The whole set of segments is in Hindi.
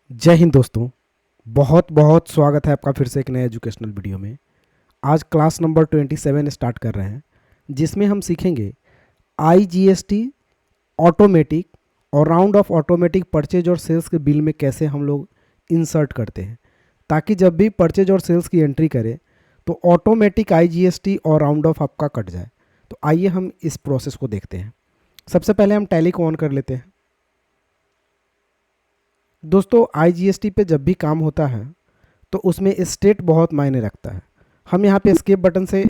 जय हिंद दोस्तों। बहुत बहुत स्वागत है आपका फिर से एक नए एजुकेशनल वीडियो में। आज क्लास नंबर 27 स्टार्ट कर रहे हैं, जिसमें हम सीखेंगे IGST ऑटोमेटिक और राउंड ऑफ ऑटोमेटिक परचेज और सेल्स के बिल में कैसे हम लोग इंसर्ट करते हैं, ताकि जब भी परचेज और सेल्स की एंट्री करें तो ऑटोमेटिक IGST और राउंड ऑफ आपका कट जाए। तो आइए हम इस प्रोसेस को देखते हैं। सबसे पहले हम टैली को ऑन कर लेते हैं। दोस्तों, IGST पे जब भी काम होता है तो उसमें स्टेट बहुत मायने रखता है। हम यहाँ पे एस्केप बटन से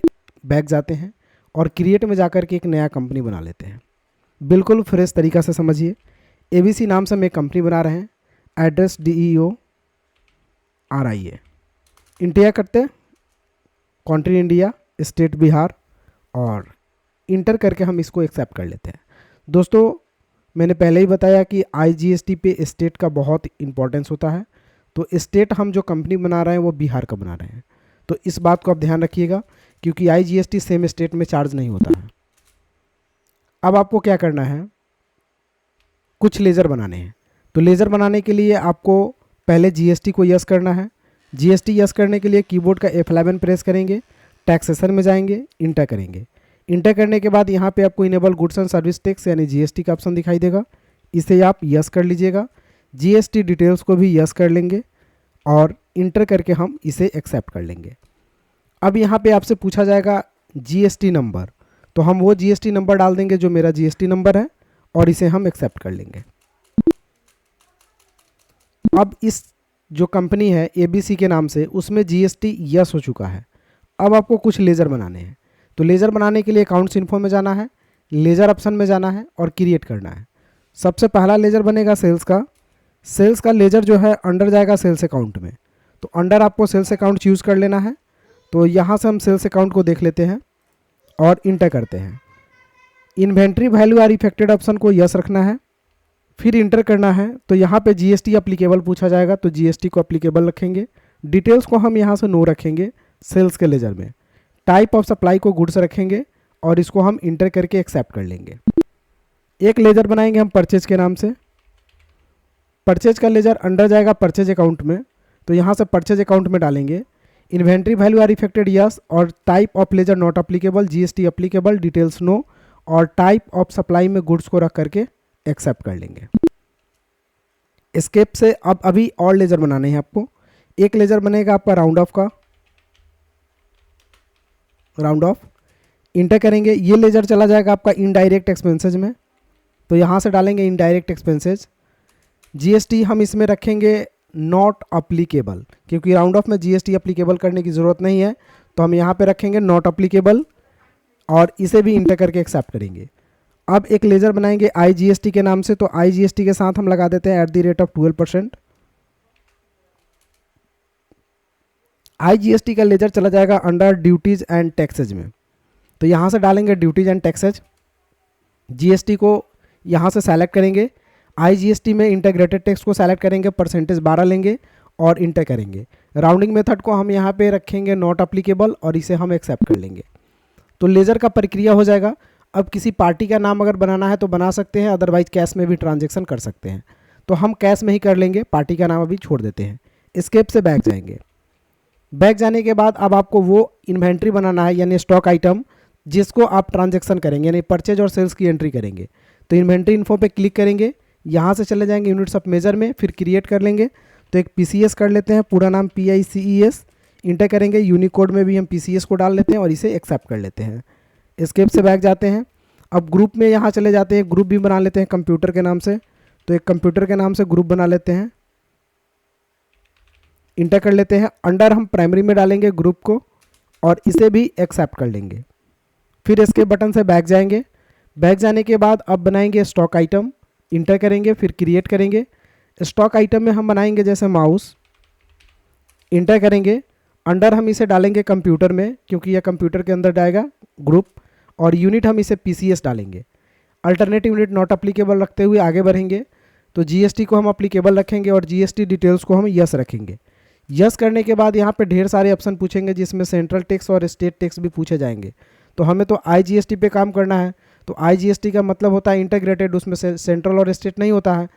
बैक जाते हैं और क्रिएट में जाकर के एक नया कंपनी बना लेते हैं। बिल्कुल फ्रेश तरीका से समझिए। ABC नाम से हम एक कंपनी बना रहे हैं। एड्रेस DEO RIA, इंडिया करते हैं, कंट्री इंडिया, स्टेट बिहार, और इंटर करके हम इसको एक्सेप्ट कर लेते हैं। दोस्तों, मैंने पहले ही बताया कि IGST पे स्टेट का बहुत इंपॉर्टेंस होता है। तो स्टेट हम जो कंपनी बना रहे हैं वो बिहार का बना रहे हैं, तो इस बात को आप ध्यान रखिएगा, क्योंकि IGST सेम स्टेट में चार्ज नहीं होता है। अब आपको क्या करना है, कुछ लेज़र बनाने हैं। तो लेज़र बनाने के लिए आपको पहले GST को यस करना है। GST यस करने के लिए कीबोर्ड का F11 प्रेस करेंगे, टैक्सेशन में जाएंगे, इंटर करेंगे। इंटर करने के बाद यहाँ पे आपको enable goods and service tax यानी GST का ऑप्शन दिखाई देगा, इसे आप यस कर लीजिएगा। GST डिटेल्स को भी यस कर लेंगे और इंटर करके हम इसे एक्सेप्ट कर लेंगे। अब यहाँ पे आपसे पूछा जाएगा GST नंबर, तो हम वो GST नंबर डाल देंगे जो मेरा GST नंबर है, और इसे हम एक्सेप्ट कर लेंगे। अब इस जो कंपनी है ABC के नाम से, उसमें GST यस हो चुका है। अब आपको कुछ लेज़र बनाने हैं। तो लेज़र बनाने के लिए अकाउंट्स इन्फो में जाना है, लेज़र ऑप्शन में जाना है और क्रिएट करना है। सबसे पहला लेज़र बनेगा सेल्स का। सेल्स का लेज़र जो है अंडर जाएगा सेल्स अकाउंट में, तो अंडर आपको सेल्स अकाउंट चूज़ कर लेना है। तो यहाँ से हम सेल्स अकाउंट को देख लेते हैं और इंटर करते हैं। Inventory value are affected option को यस रखना है, फिर इंटर करना है। तो यहाँ पे GST अप्लीकेबल पूछा जाएगा, तो GST को अप्लीकेबल रखेंगे। डिटेल्स को हम यहाँ से नो रखेंगे सेल्स के लेज़र में। टाइप ऑफ सप्लाई को गुड्स रखेंगे और इसको हम इंटर करके एक्सेप्ट कर लेंगे। एक लेज़र बनाएंगे हम परचेज के नाम से। परचेज का लेज़र अंडर जाएगा परचेज अकाउंट में, तो यहाँ से परचेज अकाउंट में डालेंगे। Inventory value are affected yes, और type of ledger not applicable, GST applicable, details no, और टाइप ऑफ सप्लाई में गुड्स को रख करके एक्सेप्ट कर लेंगे। एस्केप से अब अभी और लेज़र बनाने हैं आपको। एक लेज़र बनेगा आपका राउंड ऑफ का, राउंड ऑफ, इंटर करेंगे। ये लेज़र चला जाएगा आपका इनडायरेक्ट एक्सपेंसेज में, तो यहाँ से डालेंगे इनडायरेक्ट एक्सपेंसेज। GST हम इसमें रखेंगे नॉट अप्लीकेबल, क्योंकि राउंड ऑफ में GST अप्लीकेबल करने की ज़रूरत नहीं है, तो हम यहाँ पे रखेंगे नॉट अप्लीकेबल और इसे भी इंटर करके एक्सेप्ट करेंगे। अब एक लेज़र बनाएंगे IGST के नाम से, तो IGST के साथ हम लगा देते हैं @12%। IGST का लेज़र चला जाएगा अंडर ड्यूटीज़ एंड टैक्सेज में, तो यहाँ से डालेंगे ड्यूटीज़ एंड टैक्सेज। GST को यहाँ से सेलेक्ट करेंगे। IGST में इंटीग्रेटेड टैक्स को सेलेक्ट करेंगे, परसेंटेज 12 लेंगे और इंटर करेंगे। राउंडिंग मेथड को हम यहाँ पे रखेंगे नॉट अप्लीकेबल और इसे हम एक्सेप्ट कर लेंगे। तो लेज़र का प्रक्रिया हो जाएगा। अब किसी पार्टी का नाम अगर बनाना है तो बना सकते हैं, अदरवाइज कैश में भी ट्रांजेक्शन कर सकते हैं। तो हम कैश में ही कर लेंगे, पार्टी का नाम अभी छोड़ देते हैं। एस्केप से बैक जाएंगे। बैक जाने के बाद अब आपको वो इन्वेंट्री बनाना है, यानी स्टॉक आइटम जिसको आप ट्रांजैक्शन करेंगे, यानी परचेज और सेल्स की एंट्री करेंगे। तो इन्वेंट्री इन्फो पे क्लिक करेंगे, यहाँ से चले जाएंगे यूनिट्स ऑफ मेजर में, फिर क्रिएट कर लेंगे। तो एक PCS कर लेते हैं, पूरा नाम PICES, इंटर करेंगे। यूनिकोड में भी हम PCS को डाल लेते हैं और इसे एक्सेप्ट कर लेते हैं। एस्केप से बैक जाते हैं। अब ग्रुप में यहाँ चले जाते हैं, ग्रुप भी बना लेते हैं कंप्यूटर के नाम से। तो एक कंप्यूटर के नाम से ग्रुप बना लेते हैं, इंटर कर लेते हैं। अंडर हम प्राइमरी में डालेंगे ग्रुप को और इसे भी एक्सेप्ट कर लेंगे। फिर इसके बटन से बैक जाएंगे। बैक जाने के बाद अब बनाएंगे स्टॉक आइटम, इंटर करेंगे, फिर क्रिएट करेंगे। स्टॉक आइटम में हम बनाएंगे जैसे माउस, इंटर करेंगे। अंडर हम इसे डालेंगे कंप्यूटर में, क्योंकि यह कंप्यूटर के अंदर जाएगा ग्रुप, और यूनिट हम इसे PCS डालेंगे। अल्टरनेटिव यूनिट नॉट अप्लीकेबल रखते हुए आगे बढ़ेंगे। तो GST को हम अप्लीकेबल रखेंगे और GST डिटेल्स को हम यस रखेंगे। यस करने के बाद यहाँ पे ढेर सारे ऑप्शन पूछेंगे, जिसमें सेंट्रल टैक्स और स्टेट टैक्स भी पूछे जाएंगे। तो हमें तो IGST पे काम करना है, तो IGST का मतलब होता है इंटीग्रेटेड, उसमें से सेंट्रल और स्टेट नहीं होता है।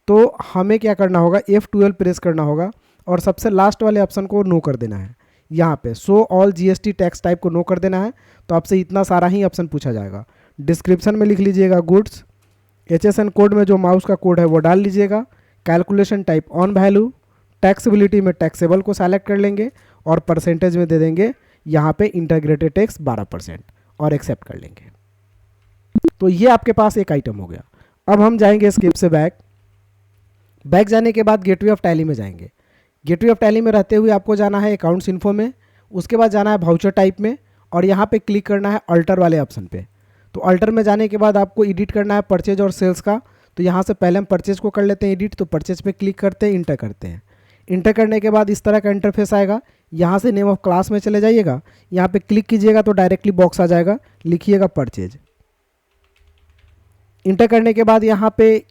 तो हमें क्या करना होगा, F12 प्रेस करना होगा और सबसे लास्ट वाले ऑप्शन को नो कर देना है। यहाँ पे show all GST tax type को नो कर देना है। तो आपसे इतना सारा ही ऑप्शन पूछा जाएगा। डिस्क्रिप्शन में लिख लीजिएगा गुड्स, HSN कोड में जो माउस का कोड है वो डाल लीजिएगा, calculation type on value, taxability में टैक्सेबल को सेलेक्ट कर लेंगे और परसेंटेज में दे देंगे यहाँ पे इंटीग्रेटेड टैक्स 12% और एक्सेप्ट कर लेंगे। तो ये आपके पास एक आइटम हो गया। अब हम जाएंगे स्किप से बैक जाने के बाद गेटवे ऑफ टैली में जाएंगे। गेटवे ऑफ टैली में रहते हुए आपको जाना है अकाउंट्स इन्फो में, उसके बाद जाना है वाउचर टाइप में और यहाँ पे क्लिक करना है अल्टर वाले ऑप्शन पे। तो अल्टर में जाने के बाद आपको एडिट करना है परचेज और सेल्स का। तो यहाँ से पहले हम परचेज को कर लेते हैं एडिट। तो परचेज पे क्लिक करते हैं, इंटर करते हैं। इंटर करने के बाद इस तरह का इंटरफेस आएगा। यहाँ से नेम ऑफ क्लास में चले जाइएगा, यहाँ पे क्लिक कीजिएगा तो डायरेक्टली बॉक्स आ जाएगा, लिखिएगा परचेज। इंटर करने के बाद यहाँ पे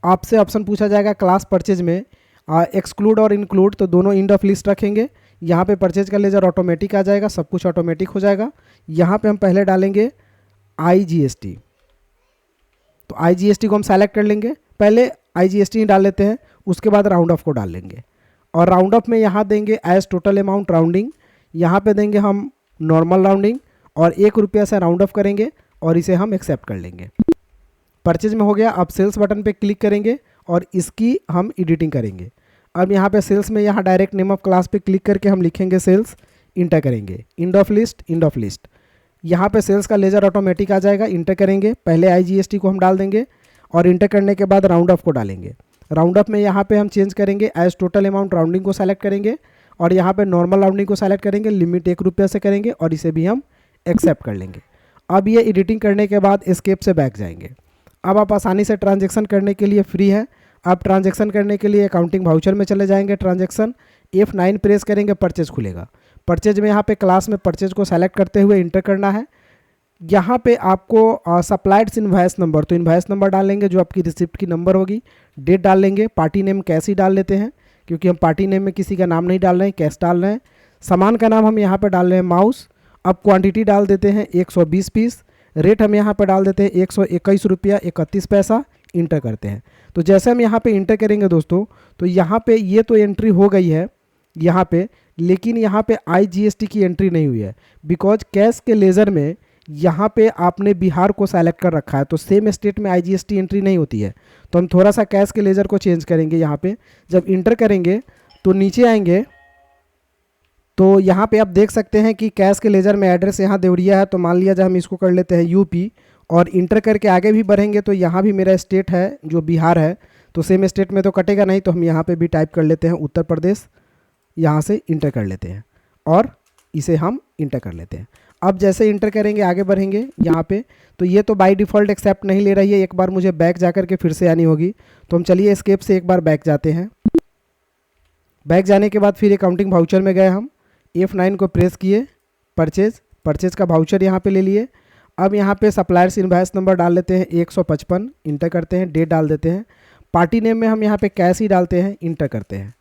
आपसे ऑप्शन पूछा जाएगा क्लास परचेज में एक्सक्लूड और इंक्लूड, तो दोनों इंड ऑफ लिस्ट रखेंगे। यहाँ पे परचेज का लेजर ऑटोमेटिक आ जाएगा, सब कुछ ऑटोमेटिक हो जाएगा। यहाँ पे हम पहले डालेंगे IGST। तो IGST को हम सेलेक्ट कर लेंगे, पहले IGST ही डाल लेते हैं, उसके बाद राउंड ऑफ को डाल लेंगे और राउंड ऑफ में यहाँ देंगे एज टोटल अमाउंट राउंडिंग। यहाँ पे देंगे हम नॉर्मल राउंडिंग और 1 रुपया से राउंड ऑफ करेंगे और इसे हम एक्सेप्ट कर लेंगे। परचेज में हो गया। अब सेल्स बटन पे क्लिक करेंगे और इसकी हम एडिटिंग करेंगे। अब यहाँ पे सेल्स में यहाँ डायरेक्ट नेम ऑफ क्लास पे क्लिक करके हम लिखेंगे सेल्स, इंटर करेंगे इंड ऑफ लिस्ट। यहाँ पे सेल्स का लेजर ऑटोमेटिक आ जाएगा, इंटर करेंगे। पहले IGST को हम डाल देंगे और इंटर करने के बाद राउंड ऑफ को डालेंगे। राउंड ऑफ में यहाँ पे हम चेंज करेंगे एज टोटल अमाउंट राउंडिंग को सेलेक्ट करेंगे और यहाँ पे नॉर्मल राउंडिंग को सेलेक्ट करेंगे, लिमिट 1 रुपया से करेंगे और इसे भी हम एक्सेप्ट कर लेंगे। अब ये एडिटिंग करने के बाद एस्केप से बैक जाएंगे। अब आप आसानी से ट्रांजैक्शन करने के लिए फ्री है। आप ट्रांजैक्शन करने के लिए अकाउंटिंग वाउचर में चले जाएंगे, ट्रांजैक्शन F9 प्रेस करेंगे, परचेज खुलेगा। परचेज में यहाँ पे क्लास में परचेज को सेलेक्ट करते हुए इंटर करना है। यहाँ पे आपको सप्लाइड्स इनवॉइस नंबर, तो इनवॉइस नंबर डालेंगे जो आपकी रिसिप्ट की नंबर होगी, डेट डाल लेंगे, पार्टी नेम कैश ही डाल लेते हैं क्योंकि हम पार्टी नेम में किसी का नाम नहीं डाल रहे हैं, कैश डाल रहे हैं। सामान का नाम हम यहाँ पर डाल रहे हैं माउस। अब क्वांटिटी डाल देते हैं 120 पीस, रेट हम यहाँ पर डाल देते हैं 121 रुपया 31 पैसा, इंटर करते हैं। तो जैसे हम यहाँ पे इंटर करेंगे दोस्तों, तो यहाँ पे ये तो एंट्री हो गई है यहाँ पे, लेकिन यहाँ पे IGST की एंट्री नहीं हुई है बिकॉज कैश के लेज़र में यहाँ पे आपने बिहार को सेलेक्ट कर रखा है, तो सेम स्टेट में IGST एंट्री नहीं होती है। तो हम थोड़ा सा कैश के लेज़र को चेंज करेंगे। यहाँ पे जब इंटर करेंगे तो नीचे आएंगे तो यहाँ पे आप देख सकते हैं कि कैश के लेज़र में एड्रेस यहाँ देवरिया है, तो मान लिया जाए हम इसको कर लेते हैं UP और इंटर करके आगे भी बढ़ेंगे तो यहाँ भी मेरा स्टेट है जो बिहार है, तो सेम स्टेट में तो कटेगा नहीं, तो हम यहाँ पे भी टाइप कर लेते हैं उत्तर प्रदेश, यहाँ से इंटर कर लेते हैं और इसे हम इंटर कर लेते हैं। अब जैसे इंटर करेंगे आगे बढ़ेंगे यहाँ पे, तो ये तो बाय डिफ़ॉल्ट एक्सेप्ट नहीं ले रही है, एक बार मुझे बैक जा कर के फिर से आनी होगी। तो हम चलिए एस्केप से एक बार बैक जाते हैं। बैक जाने के बाद फिर अकाउंटिंग वाउचर में गए, हम F9 को प्रेस किए, परचेज का वाउचर यहाँ पे ले लिए। अब यहाँ पे सप्लायर्स इनवॉइस नंबर डाल लेते हैं 155, इंटर करते हैं, डेट डाल देते हैं। पार्टी नेम में हम यहाँ पे कैश ही डालते हैं, इंटर करते हैं।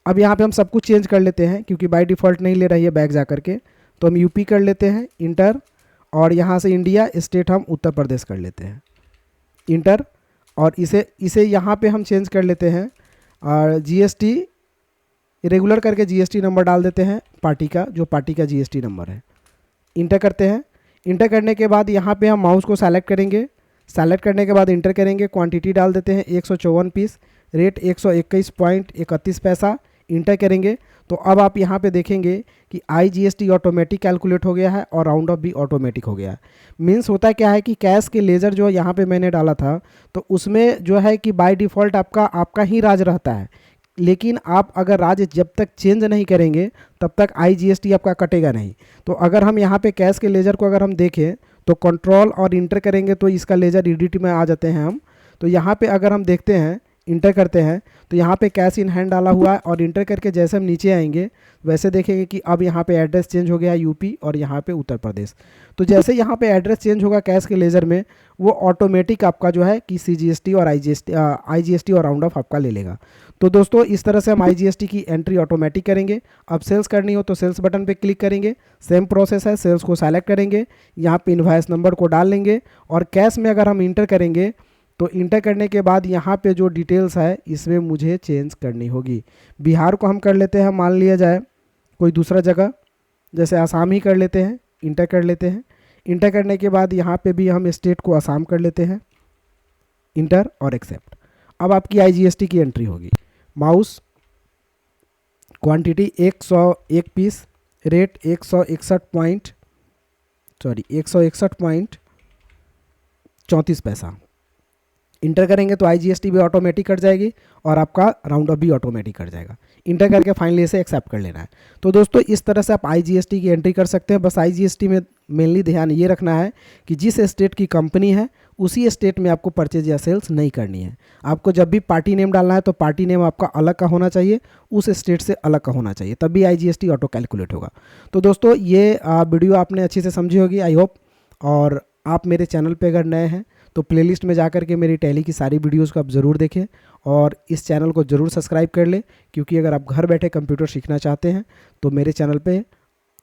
अब यहाँ पे हम सब कुछ चेंज कर लेते हैं क्योंकि बाय डिफ़ॉल्ट नहीं ले रही है बैक जा कर के, तो हम UP कर लेते हैं, इंटर, और यहाँ से इंडिया, स्टेट हम उत्तर प्रदेश कर लेते हैं, इंटर, और इसे यहाँ पे हम चेंज कर लेते हैं और GST रेगुलर करके GST नंबर डाल देते हैं पार्टी का, जो पार्टी का GST नंबर है, इंटर करते हैं। इंटर करने के बाद यहाँ पे हम माउस को सेलेक्ट करेंगे, सेलेक्ट करने के बाद इंटर करेंगे, क्वांटिटी डाल देते हैं 154 पीस, रेट 121.31 पैसा, इंटर करेंगे। तो अब आप यहाँ पे देखेंगे कि IGST ऑटोमेटिक कैलकुलेट हो गया है और राउंड ऑफ भी ऑटोमेटिक हो गया है। मीन्स होता क्या है कि कैश के लेज़र जो यहाँ पे मैंने डाला था, तो उसमें जो है कि बाय डिफ़ॉल्ट आपका ही राज रहता है, लेकिन आप अगर राज्य जब तक चेंज नहीं करेंगे तब तक IGST आपका कटेगा नहीं। तो अगर हम यहाँ पे कैश के लेज़र को अगर हम देखें तो कंट्रोल और इंटर करेंगे तो इसका लेज़र एडिट में आ जाते हैं हम। तो यहाँ पे अगर हम देखते हैं, इंटर करते हैं, तो यहाँ पे कैश इन हैंड डाला हुआ है और इंटर करके जैसे हम नीचे आएंगे वैसे देखेंगे कि अब यहाँ पे एड्रेस चेंज हो गया है UP और यहाँ पे उत्तर प्रदेश। तो जैसे यहाँ पे एड्रेस चेंज होगा कैश के लेज़र में, वो ऑटोमेटिक आपका जो है कि CGST और IGST और राउंड ऑफ आपका ले लेगा। तो दोस्तों इस तरह से हम IGST की एंट्री ऑटोमेटिक करेंगे। अब सेल्स करनी हो तो सेल्स बटन पे क्लिक करेंगे, सेम प्रोसेस है, सेल्स को सेलेक्ट करेंगे, यहाँ पे इनवॉइस नंबर को डाल लेंगे और कैश में अगर हम इंटर करेंगे तो इंटर करने के बाद यहाँ पे जो डिटेल्स है इसमें मुझे चेंज करनी होगी। बिहार को हम कर लेते हैं, मान लिया जाए कोई दूसरा जगह, जैसे आसाम ही कर लेते हैं, इंटर कर लेते हैं। इंटर करने के बाद यहाँ पे भी हम स्टेट को आसाम कर लेते हैं, इंटर और एक्सेप्ट। अब आपकी IGST की एंट्री होगी। Mouse quantity 101 piece, rate 161.34 enter करेंगे तो IGST भी ऑटोमेटिक कट जाएगी और आपका राउंड ऑफ भी ऑटोमेटिक कट जाएगा। इंटर करके फाइनली इसे एक्सेप्ट कर लेना है। तो दोस्तों इस तरह से आप IGST की एंट्री कर सकते हैं। बस IGST में मेनली ध्यान ये रखना है कि जिस स्टेट की कंपनी है उसी स्टेट में आपको परचेज या सेल्स नहीं करनी है। आपको जब भी पार्टी नेम डालना है तो पार्टी नेम आपका अलग का होना चाहिए, उस स्टेट से अलग का होना चाहिए, तभी IGST ऑटो कैलकुलेट होगा। तो दोस्तों ये वीडियो आपने अच्छे से समझी होगी आई होप। और आप मेरे चैनल पे अगर नए हैं तो प्लेलिस्ट में जा कर के मेरी टैली की सारी वीडियोस को आप ज़रूर देखें और इस चैनल को ज़रूर सब्सक्राइब कर लें, क्योंकि अगर आप घर बैठे कंप्यूटर सीखना चाहते हैं तो मेरे चैनल पे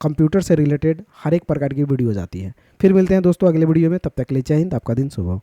कंप्यूटर से रिलेटेड हर एक प्रकार की वीडियोज़ आती हैं। फिर मिलते हैं दोस्तों अगले वीडियो में, तब तक के लिए जय हिंद, आपका दिन शुभ हो।